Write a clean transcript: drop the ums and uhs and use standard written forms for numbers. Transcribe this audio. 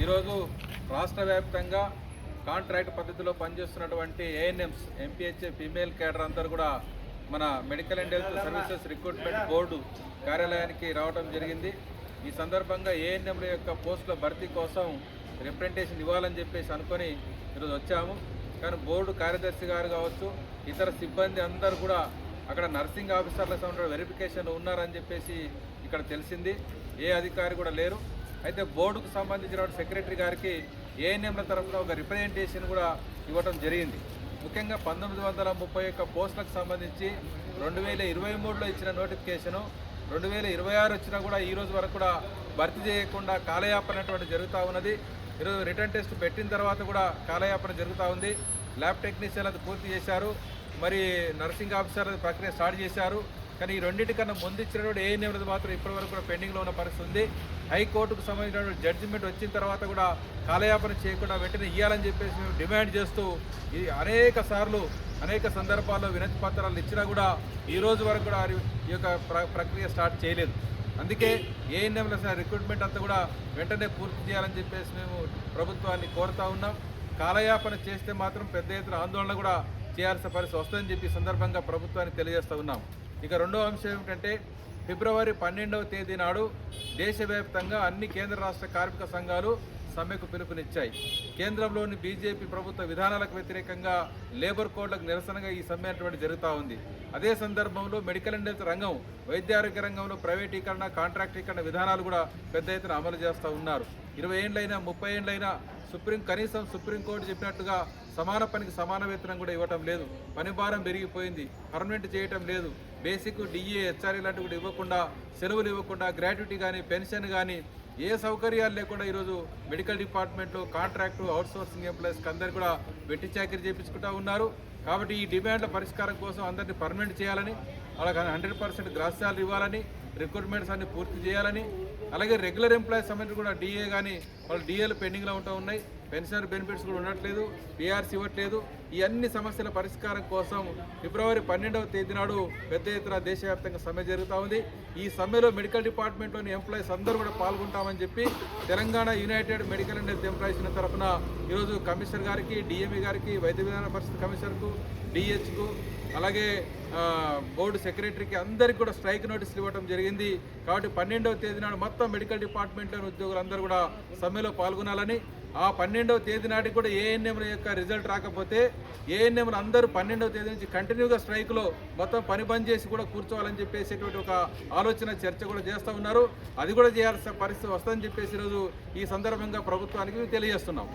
ఈరోజు రాష్ట్ర వ్యాప్తంగా కాంట్రాక్ట్ పద్ధతిలో పనిచేస్తున్నటువంటి ఏఎన్ఎంస్ ఎంపీహెచ్ఏ ఫీమేల్ క్యాడర్ అందరూ కూడా మన medical and health services recruitment board కార్యాలయానికి రావడం జరిగింది. ఈ సందర్భంగా ఏఎన్ఎంల యొక్క పోస్టుల భర్తీ కోసం రిప్రజెంటేషన్ ఇవ్వాలని చెప్పేసి అనుకొని ఈరోజు వచ్చాము. కానీ బోర్డు కార్యదర్శి గారు కావచ్చు, ఇతర సిబ్బంది అందరూ కూడా అక్కడ నర్సింగ్ ఆఫీసర్లకు సంబంధించిన వెరిఫికేషన్ ఉన్నారని చెప్పేసి ఇక్కడ తెలిసింది. ఏ అధికారి కూడా లేరు. అయితే బోర్డుకు సంబంధించిన సెక్రటరీ గారికి ఏఎన్ఎంల తరఫున ఒక రిప్రజెంటేషన్ కూడా ఇవ్వడం జరిగింది. ముఖ్యంగా 1931 పోస్టులకు సంబంధించి 2023లో ఇచ్చిన నోటిఫికేషను 2026 వచ్చినా కూడా ఈ రోజు వరకు కూడా భర్తీ చేయకుండా కాలయాపన అటువంటి జరుగుతూ ఉన్నది. ఈరోజు రిటర్న్ టెస్ట్ పెట్టిన తర్వాత కూడా కాలయాపన జరుగుతూ ఉంది. ల్యాబ్ టెక్నీషియన్ అది పూర్తి చేశారు, మరి నర్సింగ్ ఆఫీసర్ ప్రక్రియ స్టార్ట్ చేశారు. కానీ ఈ రెండింటికన్నా ముందు ఇచ్చినటువంటి ఏఎన్ఎంలది మాత్రం ఇప్పటివరకు కూడా పెండింగ్లో ఉన్న పరిస్థితి ఉంది. హైకోర్టుకు సంబంధించినటువంటి జడ్జిమెంట్ వచ్చిన తర్వాత కూడా కాలయాపన చేయకుండా వెంటనే ఇవ్వాలని చెప్పేసి మేము డిమాండ్ చేస్తూ అనేక సందర్భాల్లో వినతి పత్రాలు ఇచ్చినా కూడా ఈ రోజు వరకు కూడా ఈ యొక్క ప్రక్రియ స్టార్ట్ చేయలేదు. అందుకే ఏఎన్ఎంల రిక్రూట్మెంట్ అంతా కూడా వెంటనే పూర్తి చేయాలని చెప్పేసి మేము ప్రభుత్వాన్ని కోరుతా ఉన్నాం. కాలయాపన చేస్తే మాత్రం పెద్ద ఎత్తున ఆందోళన కూడా చేయాల్సిన పరిస్థితి వస్తుందని చెప్పి సందర్భంగా ప్రభుత్వానికి తెలియజేస్తూ ఉన్నాం. ఇక రెండవ అంశం ఏమిటంటే ఫిబ్రవరి 12వ తేదీ నాడు దేశవ్యాప్తంగా అన్ని కేంద్ర రాష్ట్ర కార్మిక సంఘాలు సమ్మెకు పిలుపునిచ్చాయి. కేంద్రంలోని బీజేపీ ప్రభుత్వ విధానాలకు వ్యతిరేకంగా లేబర్ కోడ్లకు నిరసనగా ఈ సమ్మె అటువంటి జరుగుతూ ఉంది. అదే సందర్భంలో మెడికల్ అండ్ హెల్త్ రంగం, వైద్యారోగ్య రంగంలో ప్రైవేటీకరణ, కాంట్రాక్టీకరణ విధానాలు కూడా పెద్ద ఎత్తున అమలు చేస్తూ ఉన్నారు. 20 ఏళ్ళైనా 30 ఏళ్ళైనా కనీసం సుప్రీంకోర్టు చెప్పినట్టుగా సమాన పనికి సమాన వేతనం కూడా ఇవ్వటం లేదు. పని భారం పెరిగిపోయింది, పర్మనెంట్ చేయటం లేదు. బేసిక్ డిఏ, హెచ్ఆర్ఏ లాంటివి కూడా ఇవ్వకుండా, సెలవులు ఇవ్వకుండా, గ్రాట్యుటీ కానీ పెన్షన్ కానీ ఏ సౌకర్యాలు లేకుండా ఈరోజు మెడికల్ డిపార్ట్మెంట్లో కాంట్రాక్టు, అవుట్సోర్సింగ్ ఎంప్లాయీస్కి అందరు కూడా వెట్టి చాకరీ చేయించుకుంటూ ఉన్నారు. కాబట్టి ఈ డిమాండ్ల పరిష్కారం కోసం అందరినీ పర్మనెంట్ చేయాలని, అలాగే 100% గ్రాస్ శాలరీ ఇవ్వాలని, రిక్రూట్మెంట్స్ అన్ని పూర్తి చేయాలని, అలాగే రెగ్యులర్ ఎంప్లాయీస్ సంబంధించి కూడా డిఏ కానీ వాళ్ళు డిఏలు పెండింగ్లో ఉంటూ ఉన్నాయి. పెన్షన్ బెనిఫిట్స్ కూడా ఉండట్లేదు, పిఆర్సీ ఇవ్వట్లేదు. ఈ అన్ని సమస్యల పరిష్కారం కోసం ఫిబ్రవరి 12వ తేదీ నాడు పెద్ద ఎత్తున దేశవ్యాప్తంగా సమ్మె జరుగుతూ ఉంది. ఈ సమ్మెలో మెడికల్ డిపార్ట్మెంట్లోని ఎంప్లాయీస్ అందరూ కూడా పాల్గొంటామని చెప్పి Telangana United medical and health employees తరఫున ఈరోజు కమిషనర్ గారికి, డిఎంఈ గారికి, వైద్య విధాన పరిషత్ కమిషనర్కు, డిహెచ్కు, అలాగే బోర్డు సెక్రటరీకి అందరికీ కూడా స్ట్రైక్ నోటీసులు ఇవ్వడం జరిగింది. కాబట్టి 12వ తేదీ నాడు మొత్తం మెడికల్ డిపార్ట్మెంట్లోని ఉద్యోగులందరూ కూడా సమ్మెలో పాల్గొనాలని, ఆ 12వ తేదీ నాటికి కూడా ఏఎన్ఎంల యొక్క రిజల్ట్ రాకపోతే ఏఎన్ఎంలు అందరూ 12వ తేదీ నుంచి కంటిన్యూగా స్ట్రైక్లో మొత్తం పని బంద్ చేసి కూడా కూర్చోవాలని చెప్పేసేటువంటి ఒక ఆలోచన, చర్చ కూడా చేస్తూ ఉన్నారు. అది కూడా చేయాల్సిన పరిస్థితి వస్తుందని చెప్పేసి ఈరోజు ఈ సందర్భంగా ప్రభుత్వానికి తెలియజేస్తున్నాం.